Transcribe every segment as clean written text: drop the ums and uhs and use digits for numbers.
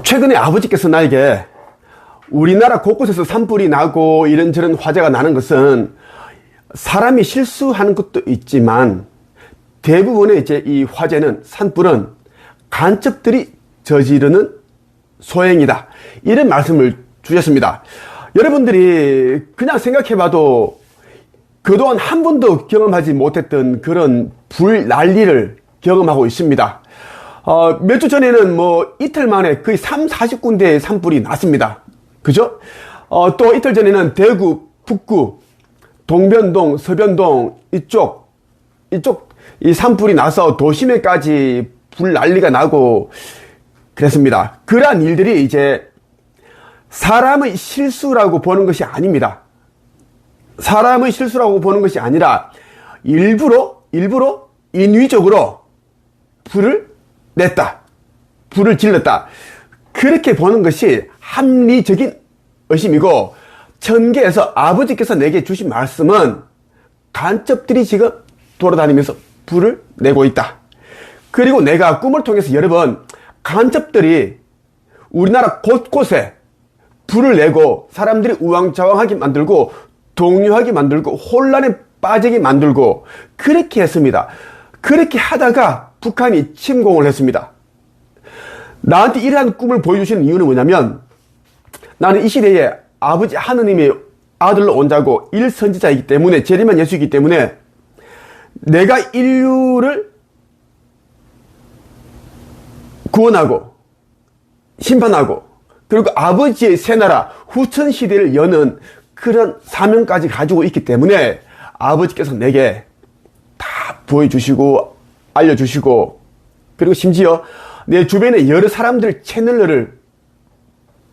최근에 아버지께서 나에게 우리나라 곳곳에서 산불이 나고 이런저런 화재가 나는 것은 사람이 실수하는 것도 있지만 대부분의 이제 이 화재는 산불은 간첩들이 저지르는 소행이다. 이런 말씀을 주셨습니다. 여러분들이 그냥 생각해봐도 그동안 한 번도 경험하지 못했던 그런 불 난리를 경험하고 있습니다. 몇 주 전에는 뭐 이틀 만에 거의 40군데의 산불이 났습니다. 그죠? 또 이틀 전에는 대구, 북구, 동변동, 서변동 이쪽 이 산불이 나서 도심에까지 불 난리가 나고 그랬습니다. 그러한 일들이 이제 사람의 실수라고 보는 것이 아닙니다. 사람의 실수라고 보는 것이 아니라 일부러 인위적으로 불을 냈다. 불을 질렀다. 그렇게 보는 것이 합리적인 의심이고, 천계에서 아버지께서 내게 주신 말씀은 간첩들이 지금 돌아다니면서 불을 내고 있다. 그리고 내가 꿈을 통해서 여러 번 간첩들이 우리나라 곳곳에 불을 내고 사람들이 우왕좌왕하게 만들고 동요하게 만들고 혼란에 빠지게 만들고 그렇게 했습니다. 그렇게 하다가 북한이 침공을 했습니다. 나한테 이러한 꿈을 보여주시는 이유는 뭐냐면, 나는 이 시대에 아버지 하느님의 아들로 온 자고 일선지자이기 때문에, 재림한 예수이기 때문에 내가 인류를 구원하고 심판하고 그리고 아버지의 새나라 후천시대를 여는 그런 사명까지 가지고 있기 때문에 아버지께서 내게 다 보여주시고 알려주시고, 그리고 심지어 내 주변에 여러 사람들 채널을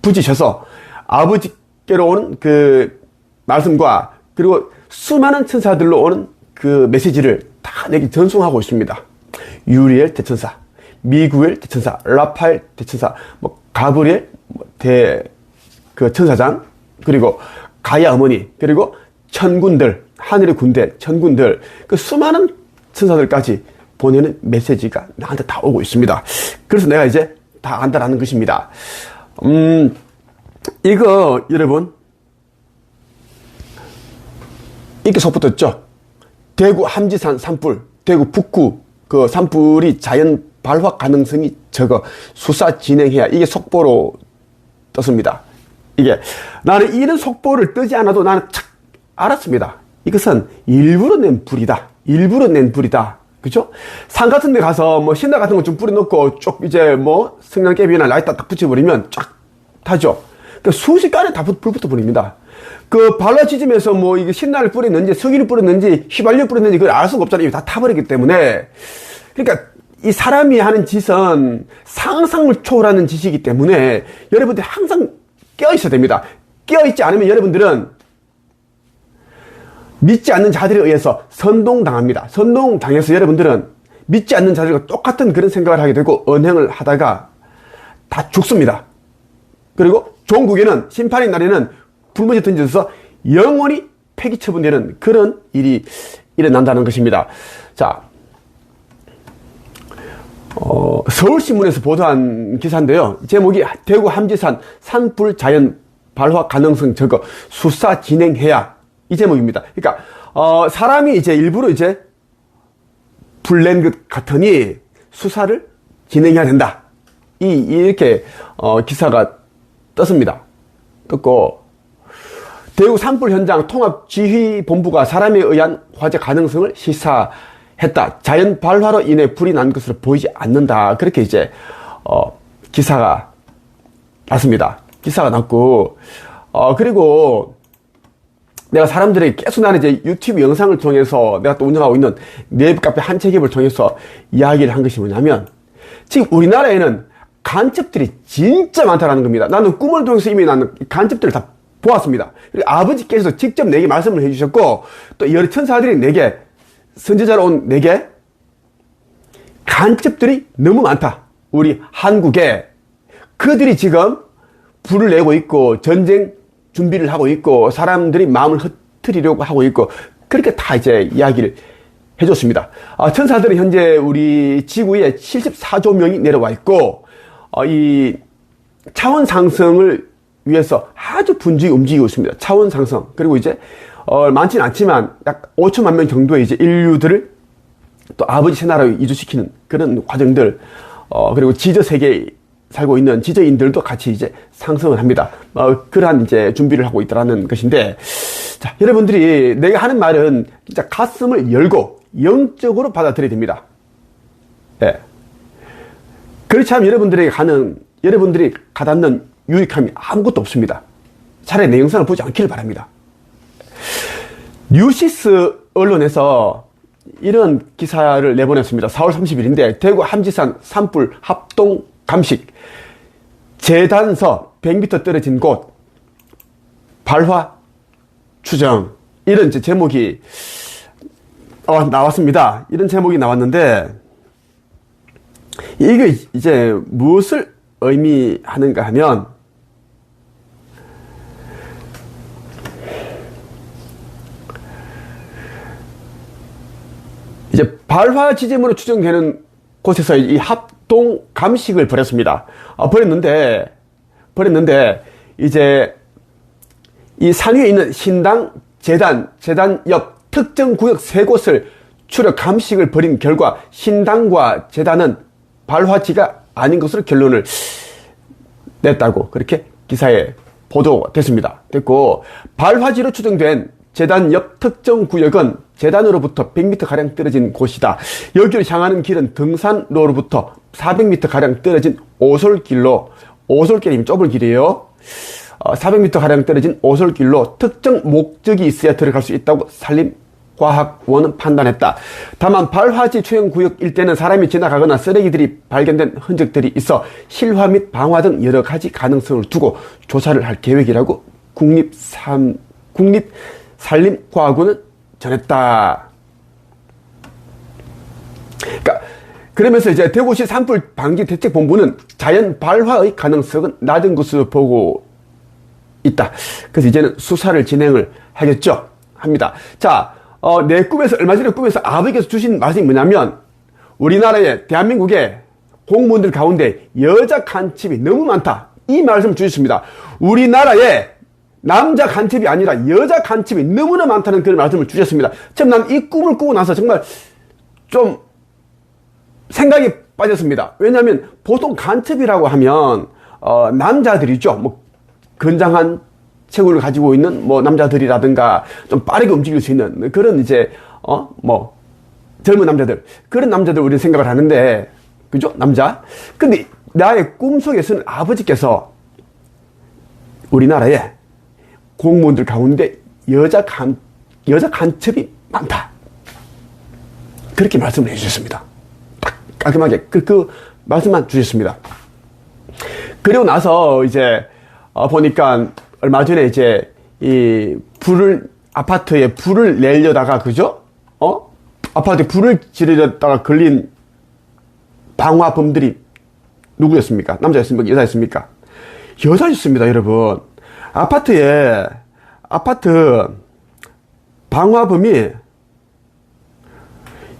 붙이셔서 아버지께로 오는 그 말씀과 그리고 수많은 천사들로 오는 그 메시지를 다 내게 전송하고 있습니다. 유리엘 대천사, 미구엘 대천사, 라파엘 대천사, 뭐 가브리엘 그 천사장, 그리고 가야 어머니, 그리고 천군들, 하늘의 군대, 천군들, 그 수많은 천사들까지 보내는 메시지가 나한테 다 오고 있습니다. 그래서 내가 이제 다 안다라는 것입니다. 이거 여러분 이렇게 속붙었죠. 대구 함지산 산불, 대구 북구 그 산불이 자연 발화 가능성이 적어 수사 진행해야, 이게 속보로 떴습니다. 이게 나는 이런 속보를 뜨지 않아도 나는 착 알았습니다. 이것은 일부러 낸 불이다. 일부러 낸 불이다. 그죠? 산 같은 데 가서 뭐 신나 같은 거 좀 뿌려놓고 쪽 이제 뭐 성냥개비나 라이터 딱 붙여버리면 쫙 타죠. 그러니까 순식간에 다 불부터 버립니다. 그 발화 지점에서 뭐 이게 신나를 뿌렸는지 석유를 뿌렸는지 휘발유 뿌렸는지 그걸 알 수가 없잖아요. 다 타버리기 때문에. 그러니까 이 사람이 하는 짓은 상상을 초월하는 짓이기 때문에 여러분들이 항상 깨어있어야 됩니다. 깨어있지 않으면 여러분들은 믿지 않는 자들에 의해서 선동당합니다. 선동당해서 여러분들은 믿지 않는 자들과 똑같은 그런 생각을 하게 되고 언행을 하다가 다 죽습니다. 그리고 종국에는 심판의 날에는 불못이 던져서 영원히 폐기 처분되는 그런 일이 일어난다는 것입니다. 자, 서울신문에서 보도한 기사인데요. 제목이 대구 함지산 산불 자연 발화 가능성 적어 수사 진행해야, 이 제목입니다. 그러니까 사람이 이제 일부러 이제 불낸 것 같으니 수사를 진행해야 된다. 이렇게 기사가 떴습니다. 떴고, 대구 산불 현장 통합지휘본부가 사람에 의한 화재 가능성을 시사했다. 자연 발화로 인해 불이 난 것으로 보이지 않는다. 그렇게 이제 기사가 났습니다. 기사가 났고, 그리고 내가 사람들에게 계속 나는 이제 유튜브 영상을 통해서 내가 또 운영하고 있는 네이버 카페 한책앱을 통해서 이야기를 한 것이 뭐냐면, 지금 우리나라에는 간첩들이 진짜 많다라는 겁니다. 나는 꿈을 통해서 이미 나는 간첩들을 다 보았습니다. 그리고 아버지께서 직접 내게 말씀을 해주셨고, 또 여러 천사들이 내게, 선지자로 온 내게 간첩들이 너무 많다. 우리 한국에 그들이 지금 불을 내고 있고 전쟁 준비를 하고 있고 사람들이 마음을 흐트리려고 하고 있고, 그렇게 다 이제 이야기를 해줬습니다. 천사들은 현재 우리 지구에 74조 명이 내려와 있고, 이 차원 상승을 위해서 아주 분주히 움직이고 있습니다. 차원 상승. 그리고 이제, 많지는 않지만 약 5천만 명 정도의 이제 인류들을 또 아버지 새 나라로 이주시키는 그런 과정들, 그리고 지저 세계에 살고 있는 지저인들도 같이 이제 상승을 합니다. 그러한 이제 준비를 하고 있다라는 것인데, 자, 여러분들이 내가 하는 말은 진짜 가슴을 열고 영적으로 받아들여야 됩니다. 예. 그렇지 않으면 여러분들이 가닿는 유익함이 아무것도 없습니다. 차라리 내 영상을 보지 않기를 바랍니다. 뉴시스 언론에서 이런 기사를 내보냈습니다. 4월 30일인데 대구 함지산 산불 합동 감식 재단서 100m 떨어진 곳 발화 추정, 이런 이제 제목이 나왔습니다. 이런 제목이 나왔는데 이게 이제 무엇을 의미하는가 하면, 이제 발화 지점으로 추정되는 곳에서 이 합동 감식을 벌였습니다. 벌였는데 이제 이 산 위에 있는 신당, 재단 옆 특정 구역 3곳을 추적 감식을 벌인 결과 신당과 재단은 발화지가 아닌 것으로 결론을 냈다고 그렇게 기사에 보도됐습니다. 됐고, 발화지로 추정된 재단 옆 특정 구역은 재단으로부터 100m가량 떨어진 곳이다. 여기를 향하는 길은 등산로로부터 400m가량 떨어진 오솔길이 좁은 길이에요. 400m가량 떨어진 오솔길로 특정 목적이 있어야 들어갈 수 있다고 산림과학원은 판단했다. 다만 발화지 초연구역 일대는 사람이 지나가거나 쓰레기들이 발견된 흔적들이 있어 실화 및 방화 등 여러 가지 가능성을 두고 조사를 할 계획이라고 국립산림과학원은 전했다. 그러면서 이제 대구시 산불 방지 대책본부는 자연 발화의 가능성은 낮은 것으로 보고 있다. 그래서 이제는 수사를 진행을 하겠죠. 합니다. 자, 얼마 전에 꿈에서 아버지께서 주신 말씀이 뭐냐면, 우리나라의, 대한민국의 공무원들 가운데 여자 간첩이 너무 많다. 이 말씀을 주셨습니다. 우리나라에 남자 간첩이 아니라 여자 간첩이 너무나 많다는 그런 말씀을 주셨습니다. 참, 난 이 꿈을 꾸고 나서 정말 좀 생각이 빠졌습니다. 왜냐하면 보통 간첩이라고 하면, 남자들이죠. 뭐, 건장한 체구를 가지고 있는 뭐 남자들이라든가 좀 빠르게 움직일 수 있는 그런 이제 젊은 남자들, 그런 남자들 우리는 생각을 하는데, 그죠? 남자. 근데 나의 꿈속에서는 아버지께서 우리나라에 공무원들 가운데 여자 간첩이 많다. 그렇게 말씀을 해주셨습니다. 딱 깔끔하게 그 말씀만 주셨습니다. 그리고 나서 이제 보니까 얼마 전에 이제 아파트에 불을 내려다가, 그죠? 아파트에 불을 지르려다가 걸린 방화범들이 누구였습니까? 남자였습니까? 여자였습니까? 여자였습니다, 여러분. 아파트 방화범이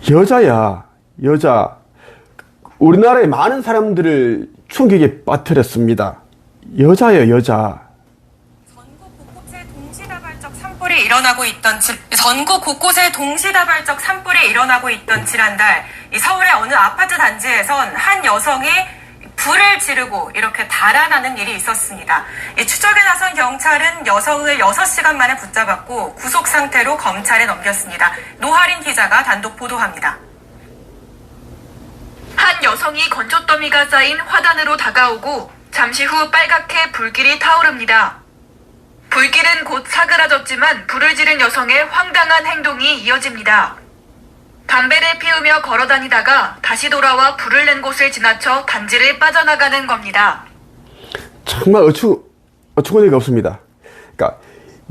여자. 우리나라의 많은 사람들을 충격에 빠뜨렸습니다. 여자예요, 여자. 전국 곳곳에 동시다발적 산불이 일어나고 있던 지난달, 이 서울의 어느 아파트 단지에선 한 여성이 불을 지르고 이렇게 달아나는 일이 있었습니다. 이 추적에 나선 경찰은 여성을 6시간 만에 붙잡았고 구속 상태로 검찰에 넘겼습니다. 노하린 기자가 단독 보도합니다. 한 여성이 건초더미가 쌓인 화단으로 다가오고 잠시 후 빨갛게 불길이 타오릅니다. 불길은 곧 사그라졌지만 불을 지른 여성의 황당한 행동이 이어집니다. 담배를 피우며 걸어다니다가 다시 돌아와 불을 낸 곳을 지나쳐 단지를 빠져나가는 겁니다. 정말 어처구니가 없습니다. 그러니까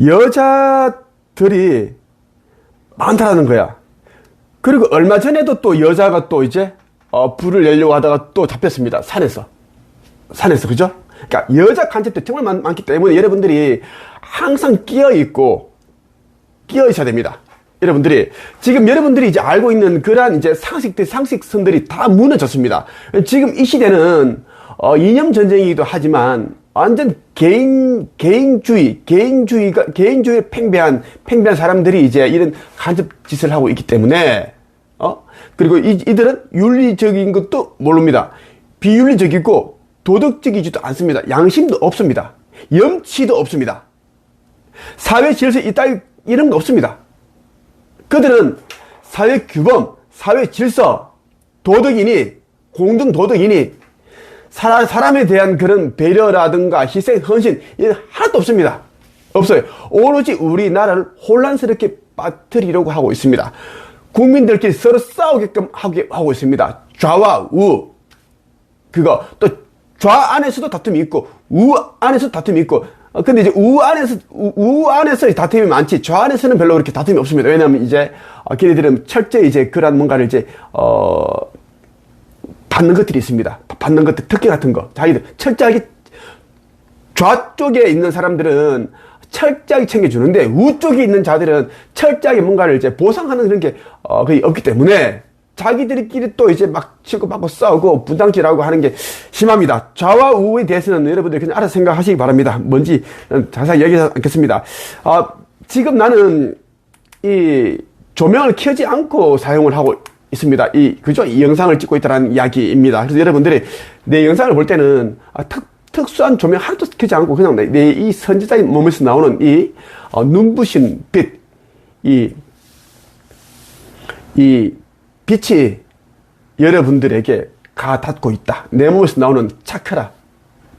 여자들이 많다라는 거야. 그리고 얼마 전에도 또 여자가 또 이제 불을 내려고 하다가 또 잡혔습니다. 산에서, 그죠? 그러니까 여자 간첩들 정말 많기 때문에 여러분들이 항상 끼어 있어야 됩니다. 지금 여러분들이 이제 알고 있는 그러한 이제 상식선들이 다 무너졌습니다. 지금 이 시대는 이념 전쟁이기도 하지만 완전 개인주의를 팽배한 사람들이 이제 이런 간접 짓을 하고 있기 때문에, 그리고 이들은 윤리적인 것도 모릅니다. 비윤리적이고 도덕적이지도 않습니다. 양심도 없습니다. 염치도 없습니다. 사회 질서 이런 거 없습니다. 그들은 사회 규범, 사회 질서, 도덕이니, 공정 도덕이니, 사람에 대한 그런 배려라든가 희생, 헌신, 이런 하나도 없습니다. 없어요. 오로지 우리나라를 혼란스럽게 빠뜨리려고 하고 있습니다. 국민들끼리 서로 싸우게끔 하고 있습니다. 좌와 우. 또 좌 안에서도 다툼이 있고, 우 안에서도 다툼이 있고, 근데 이제 우 안에서 다툼이 많지, 좌 안에서는 별로 그렇게 다툼이 없습니다. 왜냐면 이제, 걔네들은 철저히 이제 그런 뭔가를 이제, 받는 것들이 있습니다. 받는 것들, 특기 같은 거. 자기들, 철저하게, 좌 쪽에 있는 사람들은 철저하게 챙겨주는데, 우 쪽에 있는 자들은 철저하게 뭔가를 이제 보상하는 그런 게, 거의 없기 때문에, 자기들끼리 또 이제 막 치고받고 싸우고 분당질하고 하는 게 심합니다. 좌와 우에 대해서는 여러분들 그냥 알아서 생각하시기 바랍니다. 뭔지 자세히 얘기하지 않겠습니다. 지금 나는 이 조명을 켜지 않고 사용을 하고 있습니다. 그죠? 이 영상을 찍고 있다는 이야기입니다. 그래서 여러분들이 내 영상을 볼 때는 특수한 조명 하나도 켜지 않고 그냥 내 이 선지자의 몸에서 나오는 이 눈부신 빛, 이 빛이 여러분들에게 가닿고 있다. 내 몸에서 나오는 차크라,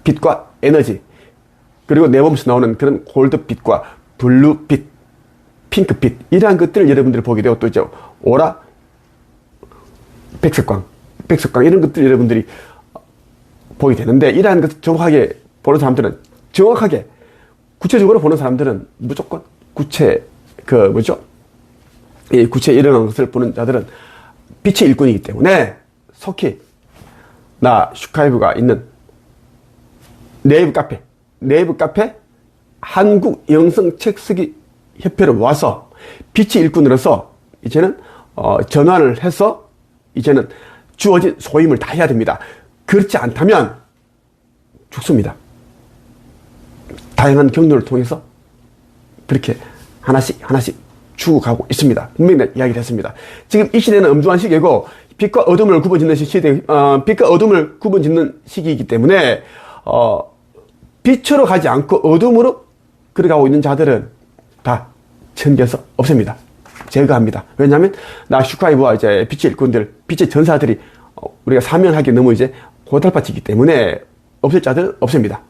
빛과 에너지, 그리고 내 몸에서 나오는 그런 골드빛과 블루빛, 핑크빛, 이러한 것들을 여러분들이 보게 되고, 또 이제 오라, 백색광, 이런 것들을 여러분들이 보게 되는데, 이러한 것을 정확하게 보는 사람들은, 구체적으로 보는 사람들은 무조건 구체에 일어나는 것을 보는 자들은 빛의 일꾼이기 때문에 속히 나 슈카이브가 있는 네이버 카페 한국 영성 책쓰기 협회로 와서 빛의 일꾼으로서 이제는 전환을 해서 이제는 주어진 소임을 다 해야 됩니다. 그렇지 않다면 죽습니다. 다양한 경로를 통해서 그렇게 하나씩 죽어가고 있습니다. 분명히 이야기를 했습니다. 지금 이 시대는 엄중한 시기고 빛과 어둠을 구분짓는 시기이기 때문에 빛으로 가지 않고 어둠으로 걸어가고 있는 자들은 다 천겨서 없앱니다. 제거합니다. 왜냐하면 나 슈카이브와 이제 빛의 일꾼들, 빛의 전사들이 우리가 사명하기 너무 이제 고달파지기 때문에 없앨 자들은 없앱니다.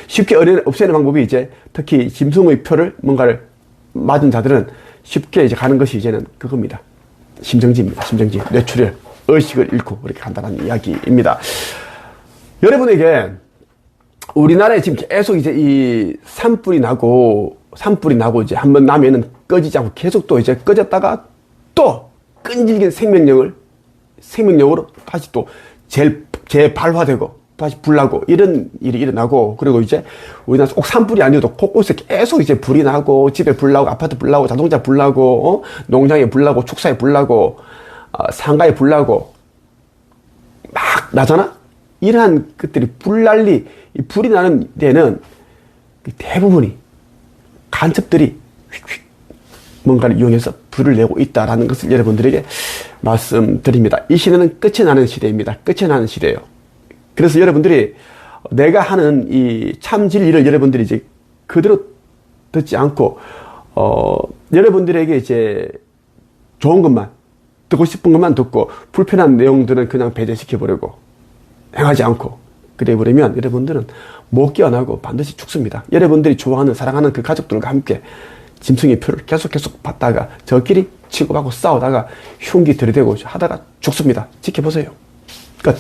쉽게 없애는 방법이 이제 특히 짐승의 표를 뭔가를 맞은 자들은 쉽게 이제 가는 것이 이제는 그겁니다. 심정지입니다. 심정지. 뇌출혈, 의식을 잃고 그렇게 간다는 이야기입니다. 여러분에게 우리나라에 지금 계속 이제 이 산불이 나고 이제 한번 나면은 꺼지지 않고 계속 또 이제 꺼졌다가 또 끈질긴 생명력으로 다시 또 재발화되고 다시 불나고 이런 일이 일어나고, 그리고 이제 우리나라 꼭 산불이 아니어도 곳곳에 계속 이제 불이 나고, 집에 불 나고, 아파트 불 나고, 자동차 불 나고, 농장에 불 나고, 축사에 불 나고, 상가에 불 나고 막 나잖아. 이러한 것들이 불이 나는 데는 대부분이 간첩들이 뭔가를 이용해서 불을 내고 있다라는 것을 여러분들에게 말씀드립니다. 이 시대는 끝이 나는 시대입니다. 끝이 나는 시대예요. 그래서 여러분들이 내가 하는 이 참 진리를 여러분들이 이제 그대로 듣지 않고, 여러분들에게 이제 좋은 것만, 듣고 싶은 것만 듣고, 불편한 내용들은 그냥 배제시켜버리고, 행하지 않고, 그래버리면 여러분들은 못 깨어나고 반드시 죽습니다. 여러분들이 좋아하는, 사랑하는 그 가족들과 함께 짐승의 표를 계속 받다가 저끼리 치고받고 싸우다가 흉기 들이대고 하다가 죽습니다. 지켜보세요. 끝.